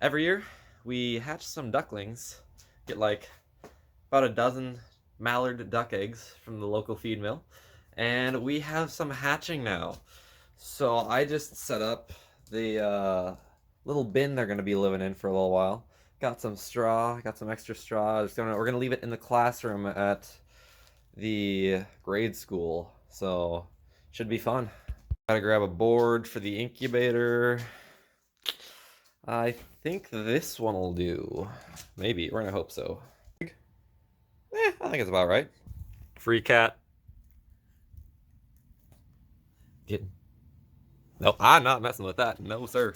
Every year, we hatch some ducklings, get like about a dozen mallard duck eggs from the local feed mill, and we have some hatching now. So I just set up the little bin they're going to be living in for a little while. Got some straw, got some extra straw. We're gonna leave it in the classroom at the grade school, so should be fun. Gotta grab a board for the incubator. I think this one will do. Maybe, we're gonna hope so. I think it's about right. Free cat. Get. No, I'm not messing with that. No, sir.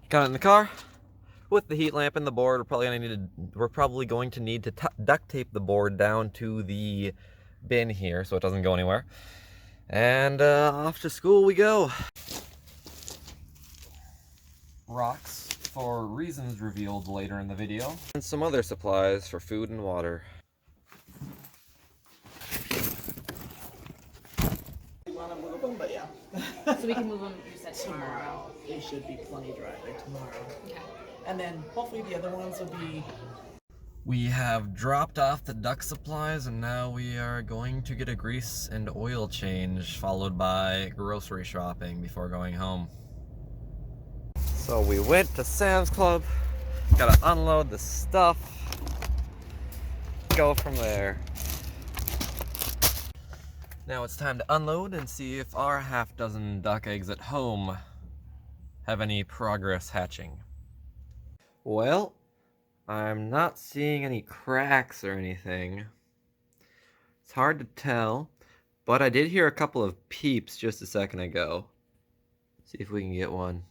Got it in the car. With the heat lamp and the board, we're probably going to need to duct tape the board down to the bin here so it doesn't go anywhere. And off to school we go. Rocks for reasons revealed later in the video, and some other supplies for food and water. We want to move them, but yeah. So we can move them, you said tomorrow. They should be plenty dry by tomorrow. Okay. And then hopefully the other ones will be... We have dropped off the duck supplies and now we are going to get a grease and oil change, followed by grocery shopping before going home. So we went to Sam's Club, gotta unload the stuff, go from there. Now it's time to unload and see if our half-dozen duck eggs at home have any progress hatching. Well, I'm not seeing any cracks or anything. It's hard to tell, but I did hear a couple of peeps just a second ago. See if we can get one.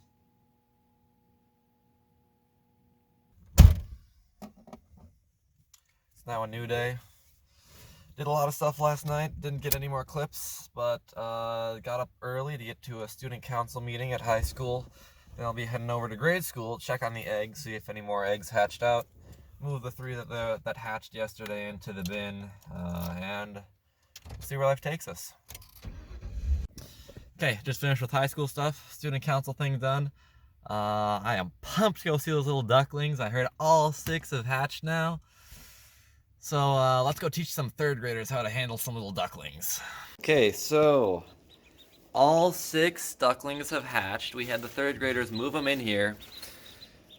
It's now a new day. Did a lot of stuff last night, didn't get any more clips, but got up early to get to a student council meeting at high school. Then I'll be heading over to grade school, check on the eggs, see if any more eggs hatched out, move the 3 that hatched yesterday into the bin, and see where life takes us. Okay, just finished with high school stuff, student council thing done. I am pumped to go see those little ducklings. I heard all 6 have hatched now. So let's go teach some 3rd graders how to handle some little ducklings. Okay, so all 6 ducklings have hatched. We had the 3rd graders move them in here.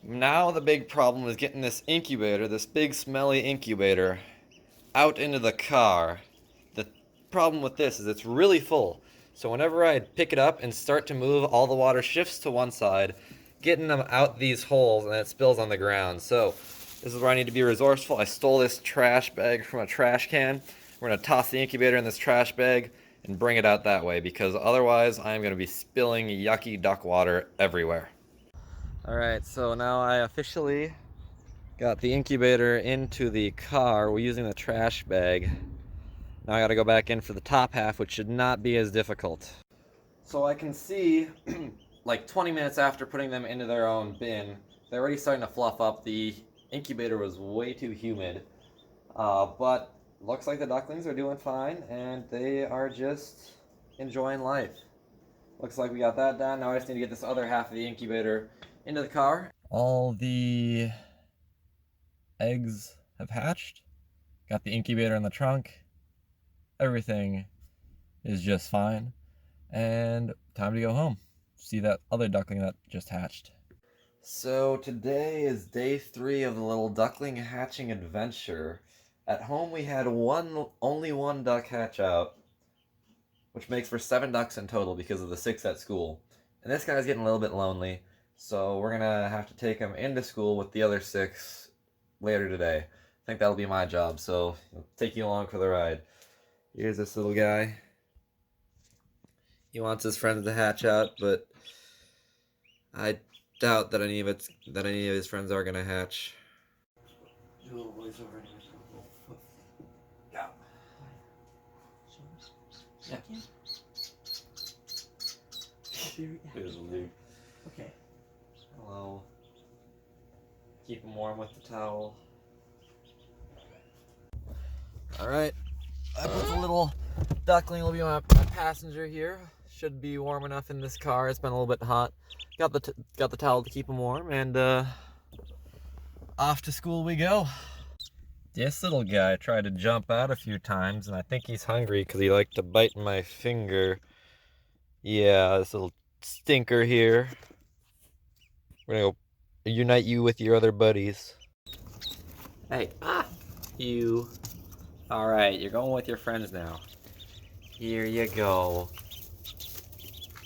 Now the big problem is getting this incubator, this big smelly incubator, out into the car. The problem with this is it's really full. So whenever I pick it up and start to move, all the water shifts to one side, getting them out these holes, and it spills on the ground. So this is where I need to be resourceful. I stole this trash bag from a trash can. We're gonna toss the incubator in this trash bag and bring it out that way, because otherwise I'm gonna be spilling yucky duck water everywhere. All right, so now I officially got the incubator into the car. We're using the trash bag. Now I gotta go back in for the top half, which should not be as difficult. So I can see, like 20 minutes after putting them into their own bin, they're already starting to fluff up. The incubator was way too humid, but looks like the ducklings are doing fine and they are just enjoying life. Looks like we got that done. Now I just need to get this other half of the incubator into the car. All the eggs have hatched. Got the incubator in the trunk. Everything is just fine. And time to go home. See that other duckling that just hatched. So today is day 3 of the little duckling hatching adventure. At home we had only one duck hatch out, which makes for 7 ducks in total because of the 6 at school. And this guy's getting a little bit lonely, so we're gonna have to take him into school with the other 6 later today. I think that'll be my job, so I'll take you along for the ride. Here's this little guy. He wants his friends to hatch out, but I doubt that any of his friends are gonna hatch. Do a little voiceover. Yeah. Yeah. Here's a dude. Okay. Hello. Keep him warm with the towel. Alright, I put the little duckling will be my passenger here. Should be warm enough in this car. It's been a little bit hot. Got the towel to keep him warm, and off to school we go. This little guy tried to jump out a few times, and I think he's hungry because he liked to bite my finger. Yeah, this little stinker here. We're gonna go unite you with your other buddies. Hey, you. Alright, you're going with your friends now. Here you go.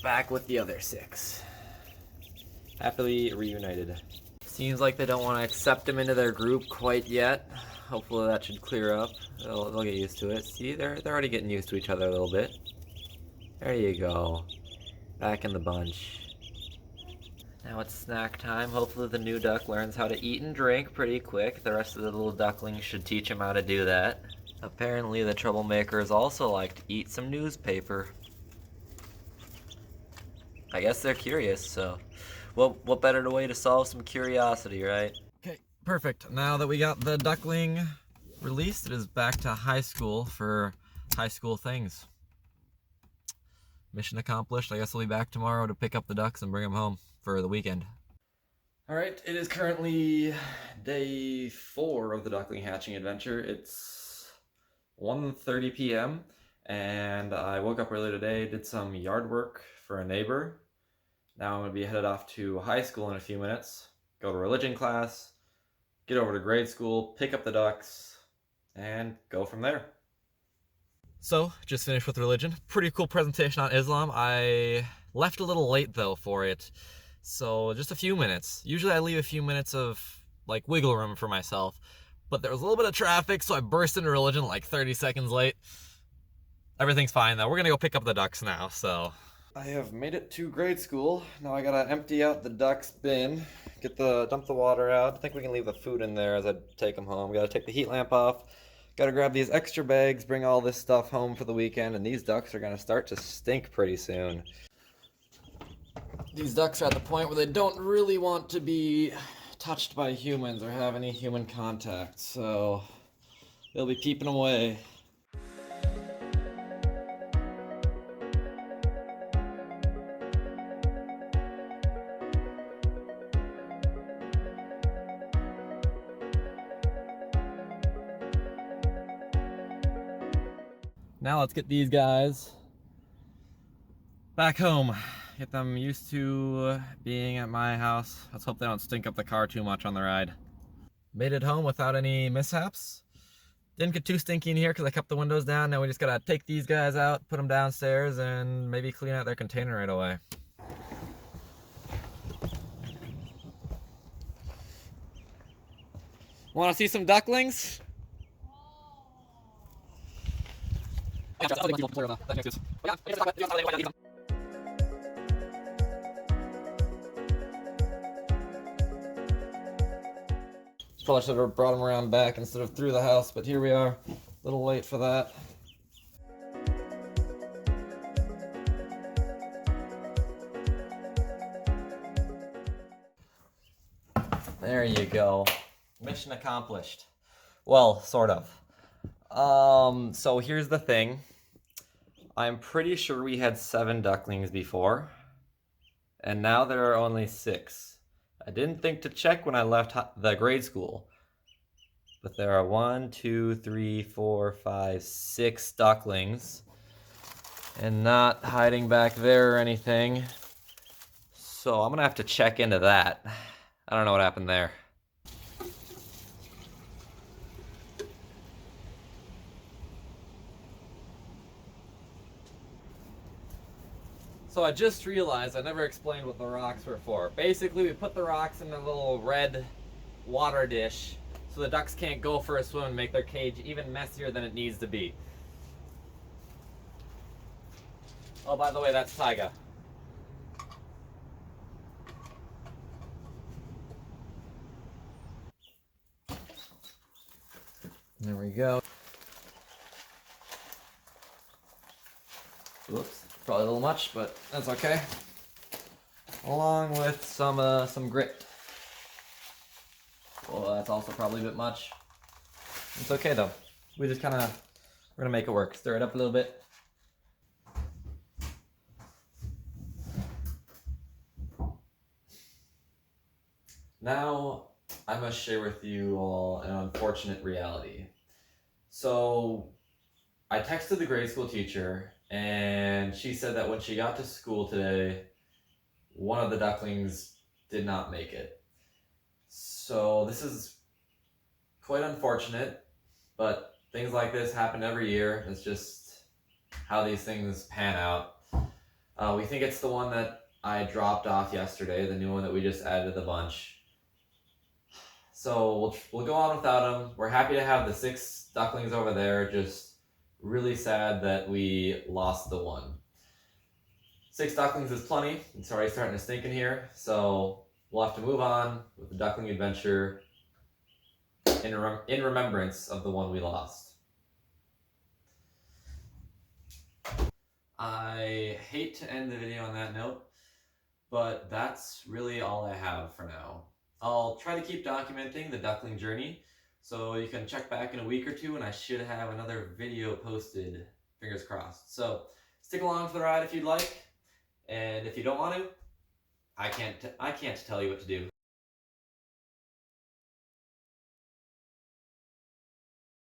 Back with the other 6. Happily reunited. Seems like they don't want to accept him into their group quite yet. Hopefully that should clear up. They'll get used to it. See, they're already getting used to each other a little bit. There you go. Back in the bunch. Now it's snack time. Hopefully the new duck learns how to eat and drink pretty quick. The rest of the little ducklings should teach him how to do that. Apparently the troublemakers also like to eat some newspaper. I guess they're curious, so what better way to solve some curiosity, right? Okay, perfect. Now that we got the duckling released, it is back to high school for high school things. Mission accomplished. I guess I'll be back tomorrow to pick up the ducks and bring them home for the weekend. Alright, it is currently day 4 of the duckling hatching adventure. It's 1:30 p.m. and I woke up early today, did some yard work for a neighbor. Now I'm going to be headed off to high school in a few minutes, go to religion class, get over to grade school, pick up the ducks, and go from there. So, just finished with religion. Pretty cool presentation on Islam. I left a little late though for it, so just a few minutes. Usually I leave a few minutes of like wiggle room for myself, but there was a little bit of traffic, so I burst into religion like 30 seconds late. Everything's fine though. We're gonna go pick up the ducks now, so. I have made it to grade school. Now I gotta empty out the ducks bin, dump the water out. I think we can leave the food in there as I take them home. Gotta take the heat lamp off. Gotta grab these extra bags, bring all this stuff home for the weekend, and these ducks are gonna start to stink pretty soon. These ducks are at the point where they don't really want to be touched by humans or have any human contact, so they'll be keeping away. Now let's get these guys back home. Get them used to being at my house. Let's hope they don't stink up the car too much on the ride. Made it home without any mishaps. Didn't get too stinky in here because I kept the windows down. Now we just gotta take these guys out, put them downstairs, and maybe clean out their container right away. Want to see some ducklings? Probably should have brought them around back instead of through the house, but here we are. A little late for that. There you go. Mission accomplished. Well, sort of. So here's the thing. I'm pretty sure we had 7 ducklings before, and now there are only 6. I didn't think to check when I left the grade school, but there are 1, 2, 3, 4, 5, 6 ducklings, and not hiding back there or anything. So I'm gonna have to check into that. I don't know what happened there. So I just realized I never explained what the rocks were for. Basically, we put the rocks in a little red water dish so the ducks can't go for a swim and make their cage even messier than it needs to be. Oh, by the way, that's Tyga. There we go. Whoops, probably a little much, but that's okay. Along with some grit. Well, that's also probably a bit much. It's okay though. We just kind of We're gonna make it work. Stir it up a little bit. Now, I must share with you all an unfortunate reality. So, I texted the grade school teacher, and she said that when she got to school today, one of the ducklings did not make it. So, this is quite unfortunate, but things like this happen every year. It's just how these things pan out. We think it's the one that I dropped off yesterday, the new one that we just added to the bunch. So we'll go on without him. We're happy to have the 6 ducklings over there. Just really sad that we lost the one. 6 ducklings is plenty. It's already starting to stink in here. So we'll have to move on with the duckling adventure in remembrance of the one we lost. I hate to end the video on that note, but that's really all I have for now. I'll try to keep documenting the duckling journey, so you can check back in a week or 2 and I should have another video posted, fingers crossed. So stick along for the ride if you'd like, and if you don't want to, I can't tell you what to do.